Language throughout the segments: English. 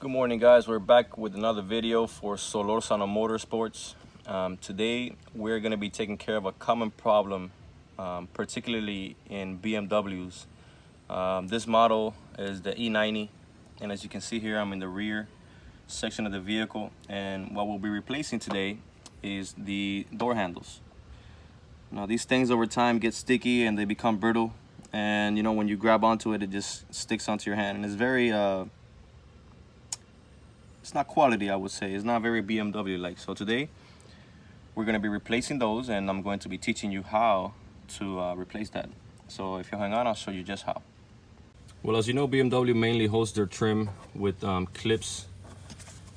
Good morning, guys. We're back with another video for Solorzano Motorsports. Today we're going to be taking care of a common problem, particularly in BMWs. This model is the E90, and as you can see here, I'm in the rear section of the vehicle, and what we'll be replacing today is the door handles. Now these things over time get sticky and they become brittle, and you know, when you grab onto it, it just sticks onto your hand, and it's very it's not quality, I would say. It's not very BMW like. So today we're going to be replacing those, and I'm going to be teaching you how to replace that. So if you hang on, I'll show you just how. Well, as you know, BMW mainly holds their trim with clips.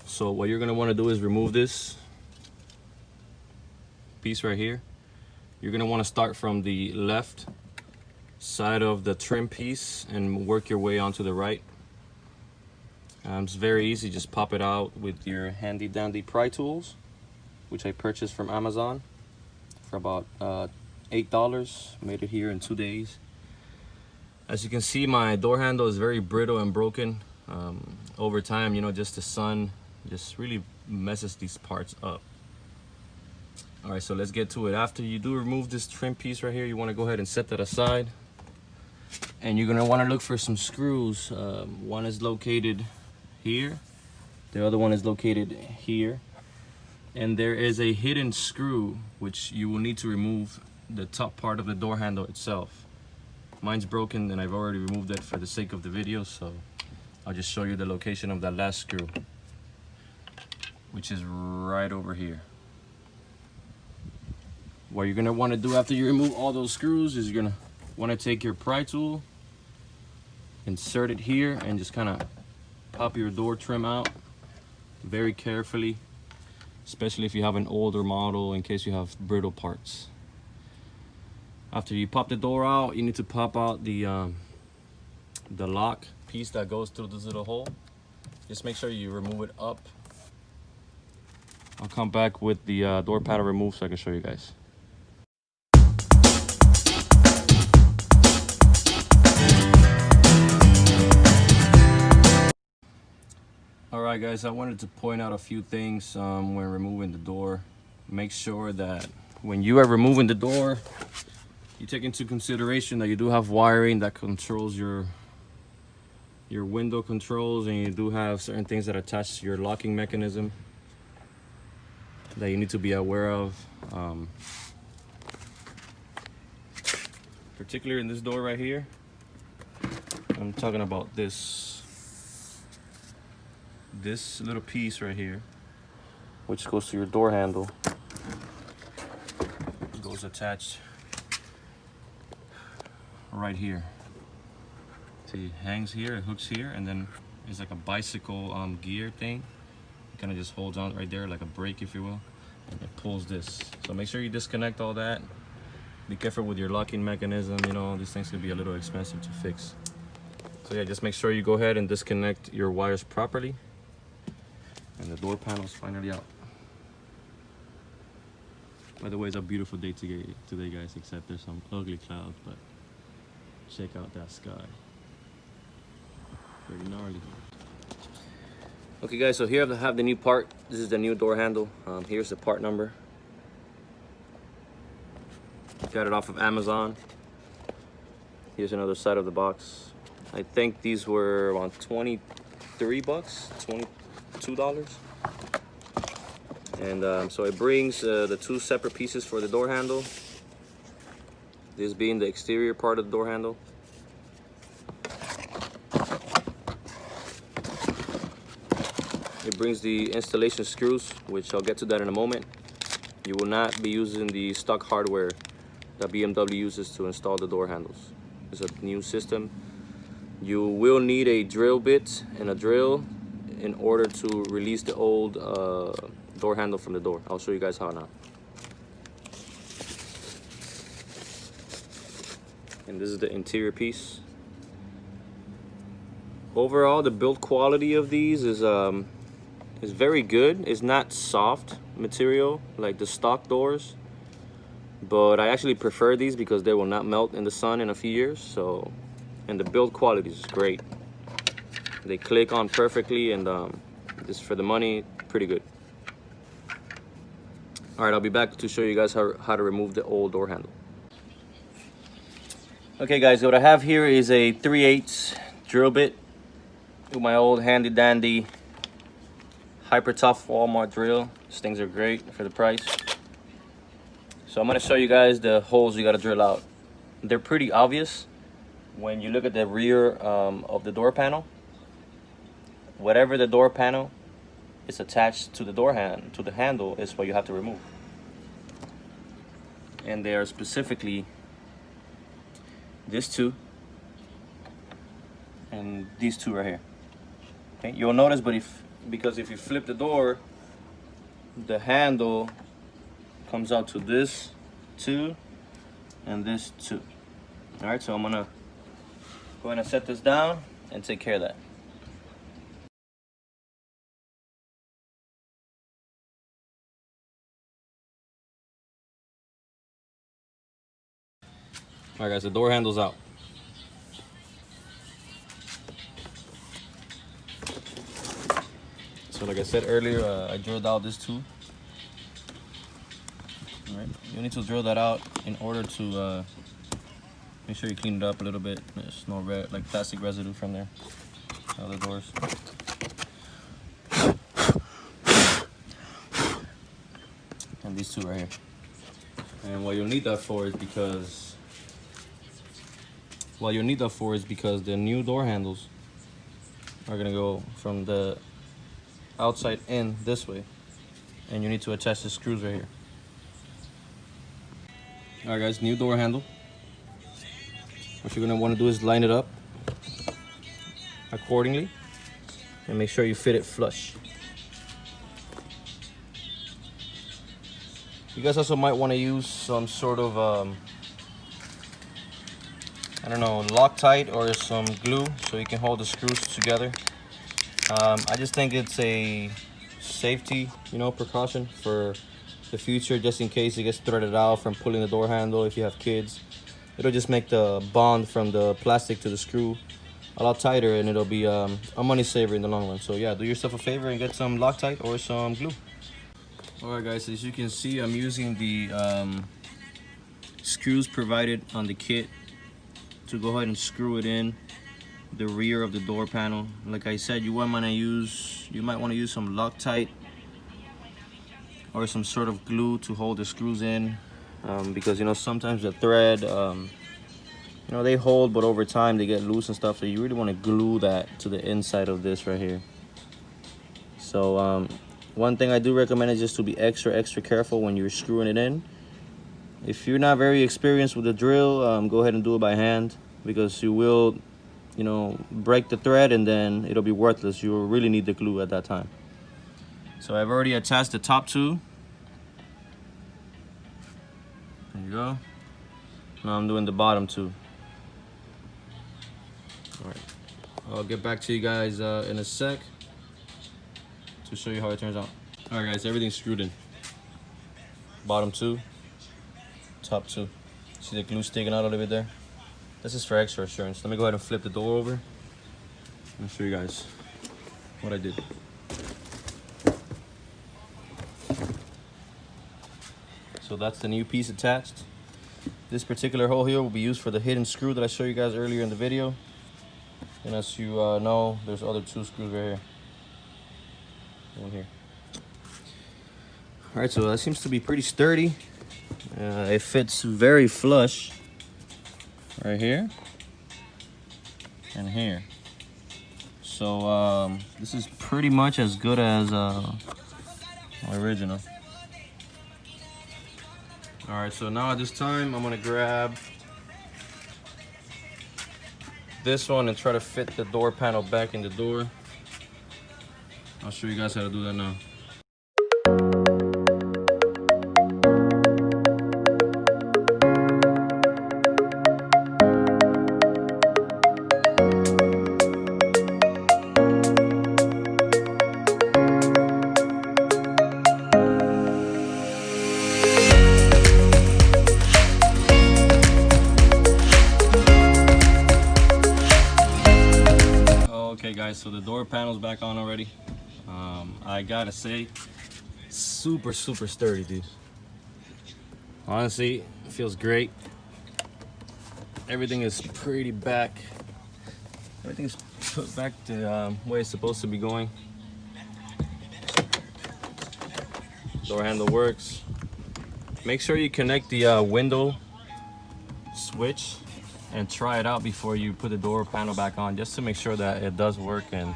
So what you're going to want to do is remove this piece right here. You're going to want to start from the left side of the trim piece and work your way onto the right. It's very easy. Just pop it out with your handy dandy pry tools, which I purchased from Amazon for about $8. Made it here in 2 days. As you can see, my door handle is very brittle and broken. Over time, you know, just the sun just really messes these parts up. All right, so let's get to it. After you do remove this trim piece right here, you want to go ahead and set that aside, and you're gonna want to look for some screws. One is located here, the other one is located here, and there is a hidden screw which you will need to remove the top part of the door handle itself. Mine's broken and I've already removed it for the sake of the video, so I'll just show you the location of that last screw, which is right over here. What you're gonna want to do after you remove all those screws is you're gonna want to take your pry tool, insert it here, and just kind of pop your door trim out very carefully, especially if you have an older model, in case you have brittle parts. After you pop the door out, you need to pop out the lock piece that goes through this little hole. Just make sure you remove it up. I'll come back with the door panel removed so I can show you guys. Alright guys, I wanted to point out a few things when removing the door. Make sure that when you are removing the door, you take into consideration that you do have wiring that controls your window controls, and you do have certain things that attach to your locking mechanism that you need to be aware of. Particularly in this door right here, I'm talking about this little piece right here, which goes to your door handle. It goes attached right here. See, it hangs here, it hooks here, and then it's like a bicycle gear thing. It kind of just holds on right there like a brake, if you will, and it pulls this. So make sure you disconnect all that. Be careful with your locking mechanism. You know, these things can be a little expensive to fix. So yeah, just make sure you go ahead and disconnect your wires properly. And the door panel is finally out. By the way, it's a beautiful day today, guys, except there's some ugly clouds, but check out that sky. Pretty gnarly. Okay guys, so here I have the new part. This is the new door handle. Here's the part number. Got it off of Amazon. Here's another side of the box. I think these were around 23 bucks, $22. And so it brings the two separate pieces for the door handle. This being the exterior part of the door handle. It brings the installation screws, which I'll get to that in a moment. You will not be using the stock hardware that BMW uses to install the door handles. It's a new system. You will need a drill bit and a drill in order to release the old door handle from the door. I'll show you guys how now. And this is the interior piece. Overall, the build quality of these is very good. It's not soft material like the stock doors, but I actually prefer these because they will not melt in the sun in a few years. So, and the build quality is great. They click on perfectly, and just for the money, pretty good. All right, I'll be back to show you guys how to remove the old door handle. Okay guys, what I have here is a 3/8 drill bit with my old handy dandy hyper tough Walmart drill. These things are great for the price. So I'm gonna show you guys the holes you gotta drill out. They're pretty obvious when you look at the rear of the door panel. Whatever the door panel is attached to the the handle is what you have to remove. And they are specifically this two and these two right here. Okay, you'll notice, because if you flip the door, the handle comes out to this two and this two. All right, so I'm gonna go ahead and set this down and take care of that. All right guys, the door handle's out. So like I said earlier, I drilled out this tube. All right, you need to drill that out in order to make sure you clean it up a little bit. There's no like plastic residue from there. Other doors. And these two right here. And what you'll need that for is because the new door handles are gonna go from the outside in this way, and you need to attach the screws right here. All right guys, new door handle. What you're gonna want to do is line it up accordingly and make sure you fit it flush. You guys also might want to use some sort of I don't know, Loctite or some glue so you can hold the screws together. I just think it's a safety, precaution for the future, just in case it gets threaded out from pulling the door handle. If you have kids, it'll just make the bond from the plastic to the screw a lot tighter, and it'll be a money saver in the long run. So yeah, do yourself a favor and get some Loctite or some glue. All right guys, as you can see, I'm using the screws provided on the kit to go ahead and screw it in the rear of the door panel. Like I said, you might want to use some Loctite or some sort of glue to hold the screws in, because sometimes the thread they hold, but over time they get loose and stuff, so you really want to glue that to the inside of this right here. So one thing I do recommend is just to be extra careful when you're screwing it in. If you're not very experienced with the drill, go ahead and do it by hand, because you will break the thread and then it'll be worthless. You will really need the glue at that time. So I've already attached the top two. There you go. Now I'm doing the bottom two. All right, I'll get back to you guys in a sec to show you how it turns out. All right guys, everything's screwed in. Bottom two, top two. See the glue sticking out a little bit there? This is for extra assurance. Let me go ahead and flip the door over and show you guys what I did. So that's the new piece attached. This particular hole here will be used for the hidden screw that I showed you guys earlier in the video. And as you know, there's other two screws right here. One here. All right, so that seems to be pretty sturdy. It fits very flush right here and here. So this is pretty much as good as my original. All right, so now at this time, I'm gonna grab this one and try to fit the door panel back in the door. I'll show you guys how to do that now. Okay guys, so the door panel's back on already. I gotta say, super sturdy, dude. Honestly, it feels great. Everything is pretty back. Everything's put back the way it's supposed to be going. Door handle works. Make sure you connect the window switch and try it out before you put the door panel back on, just to make sure that it does work and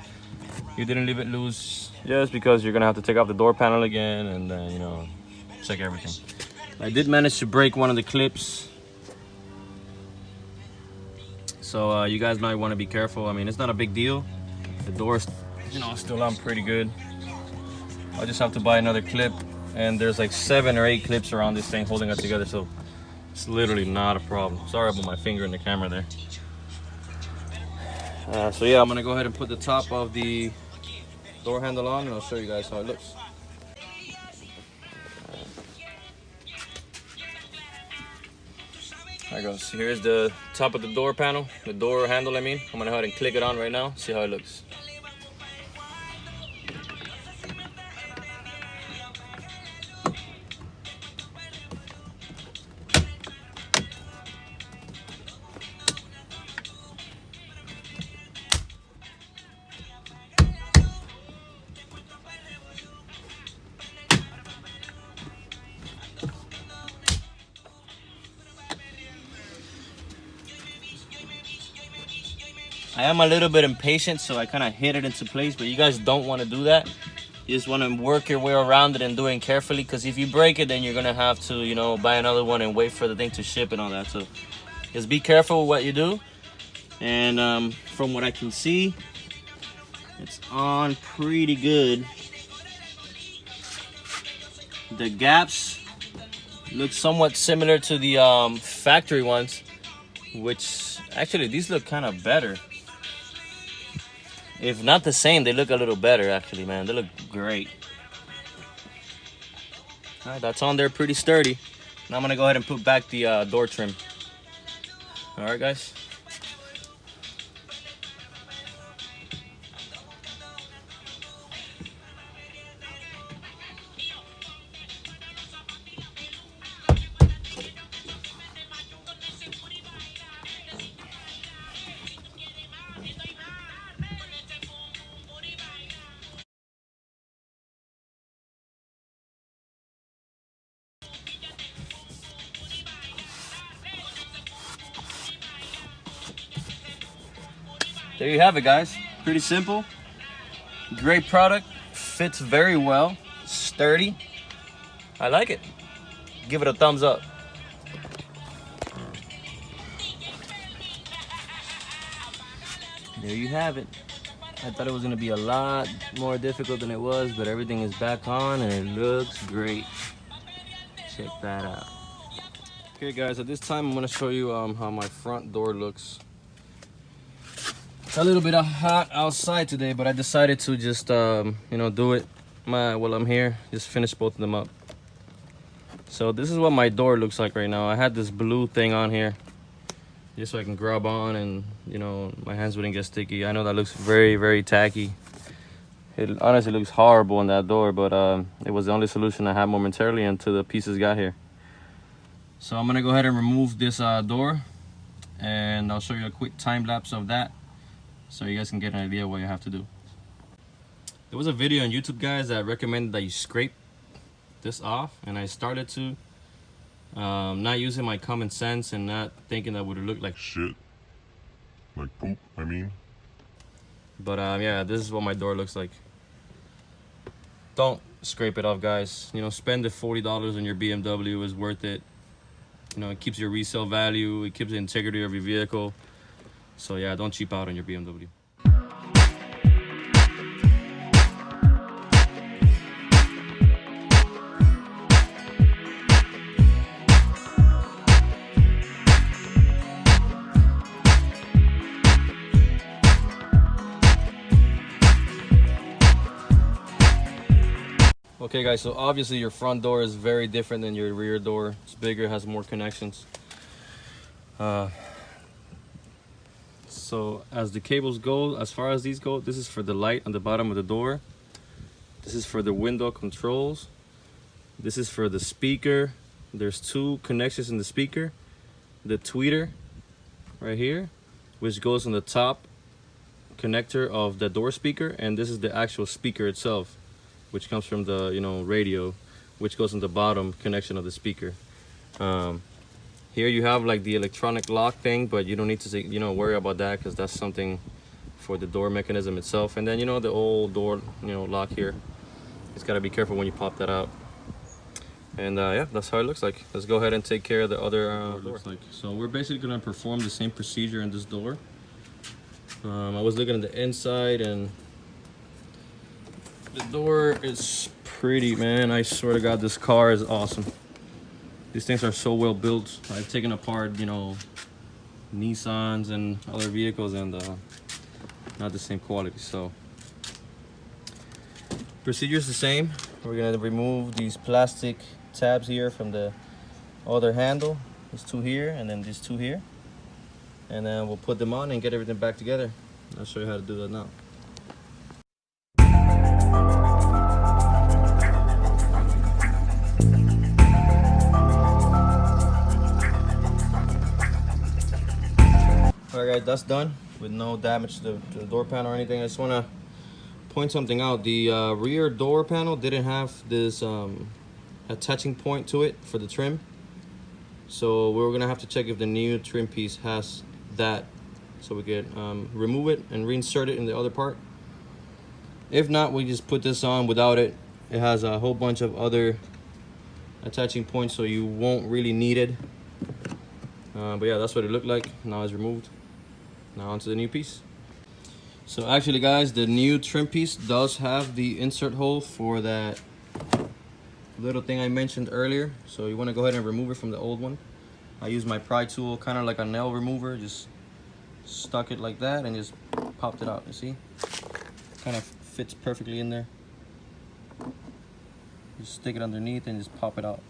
you didn't leave it loose, just because you're gonna have to take off the door panel again and then, you know, check everything. I did manage to break one of the clips, so you guys might want to be careful. I mean, it's not a big deal. The door's, you know, still on pretty good. I'll just have to buy another clip, and there's like 7 or 8 clips around this thing holding it together, so it's literally not a problem. Sorry about my finger in the camera there. So yeah, I'm gonna go ahead and put the top of the door handle on, and I'll show you guys how it looks. There goes. Here's the top of the door panel, the door handle, I mean. I'm gonna go ahead and click it on right now, see how it looks. I am a little bit impatient, so I kind of hit it into place, but you guys don't want to do that. You just want to work your way around it and do it carefully, because if you break it, then you're going to have to, you know, buy another one and wait for the thing to ship and all that. So just be careful with what you do. And from what I can see, it's on pretty good. The gaps look somewhat similar to the factory ones, which actually these look kind of better. If not the same, they look a little better actually, man. They look great. All right, that's on there pretty sturdy. Now I'm gonna go ahead and put back the door trim. All right, guys. There you have it, guys. Pretty simple. Great product. Fits very well. Sturdy. I like it. Give it a thumbs up. There you have it. I thought it was going to be a lot more difficult than it was, but everything is back on and it looks great. Check that out. Okay, guys, at this time I'm going to show you how my front door looks. It's a little bit hot outside today, but I decided to just you know, do it while I'm here. Just finish both of them up. So this is what my door looks like right now. I had this blue thing on here just so I can grab on and, you know, my hands wouldn't get sticky. I know that looks very tacky. It honestly looks horrible on that door, but it was the only solution I had momentarily until the pieces got here. So I'm gonna go ahead and remove this door, and I'll show you a quick time lapse of that, so you guys can get an idea of what you have to do. There was a video on YouTube, guys, that recommended that you scrape this off, and I started to, not using my common sense and not thinking that would look like shit, like poop, I mean. But yeah, this is what my door looks like. Don't scrape it off, guys. You know, spend the $40 on your BMW, is worth it. You know, it keeps your resale value, it keeps the integrity of your vehicle. So yeah, don't cheap out on your BMW. Okay, guys, so obviously your front door is very different than your rear door. It's bigger, has more connections. So as the cables go, as far as these go, this is for the light on the bottom of the door. This is for the window controls. This is for the speaker. There's two connections in the speaker. The tweeter right here, which goes on the top connector of the door speaker, and this is the actual speaker itself, which comes from the radio, which goes on the bottom connection of the speaker. Here you have like the electronic lock thing, but you don't need to worry about that, because that's something for the door mechanism itself. And then the old door lock here, just gotta be careful when you pop that out. And yeah, that's how it looks like. Let's go ahead and take care of the other door. So we're basically gonna perform the same procedure in this door. I was looking at the inside, and the door is pretty, man. I swear to God, this car is awesome. These things are so well built. I've taken apart, Nissans and other vehicles, and not the same quality. So procedure is the same. We're gonna remove these plastic tabs here from the other handle. These two here, and then these two here, and then we'll put them on and get everything back together. I'll show you how to do that now. Alright guys, that's done with no damage to the door panel or anything. I just want to point something out. The rear door panel didn't have this attaching point to it for the trim, so we're gonna have to check if the new trim piece has that, so we can remove it and reinsert it in the other part. If not, we just put this on without it. It has a whole bunch of other attaching points, so you won't really need it. But yeah, that's what it looked like. Now it's removed. Now onto the new piece. So actually guys, the new trim piece does have the insert hole for that little thing I mentioned earlier. So you want to go ahead and remove it from the old one. I use my pry tool, kind of like a nail remover. Just stuck it like that and just popped it out. You see? Kind of fits perfectly in there. Just stick it underneath and just pop it out.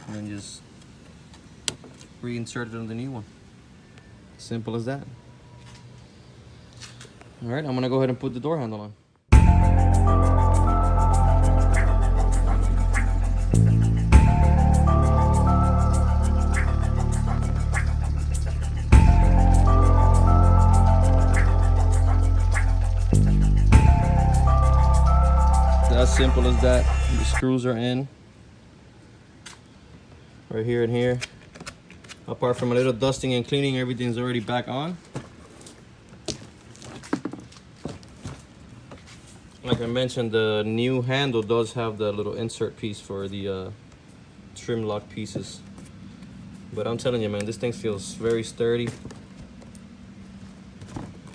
And then just reinsert it on the new one. Simple as that. All right, I'm gonna go ahead and put the door handle on. As simple as that. The screws are in right here and here. Apart from a little dusting and cleaning, everything's already back on. Like I mentioned, the new handle does have the little insert piece for the trim lock pieces. But I'm telling you, man, this thing feels very sturdy.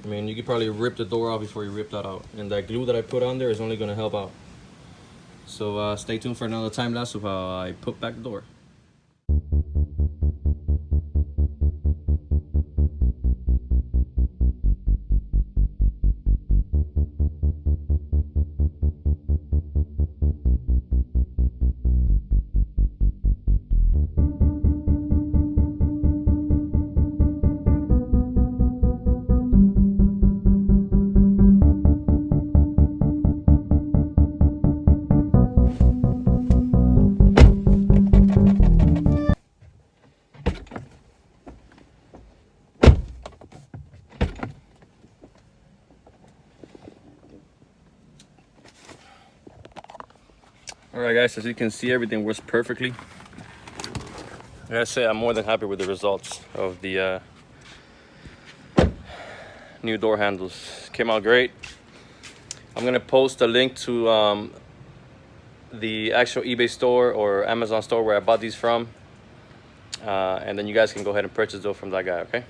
I mean, you could probably rip the door off before you rip that out. And that glue that I put on there is only gonna help out. So stay tuned for another time lapse of how I put back the door. Alright guys, as you can see, everything works perfectly. I gotta say, I'm more than happy with the results of the new door handles. Came out great. I'm gonna post a link to the actual eBay store or Amazon store where I bought these from. And then you guys can go ahead and purchase those from that guy, okay?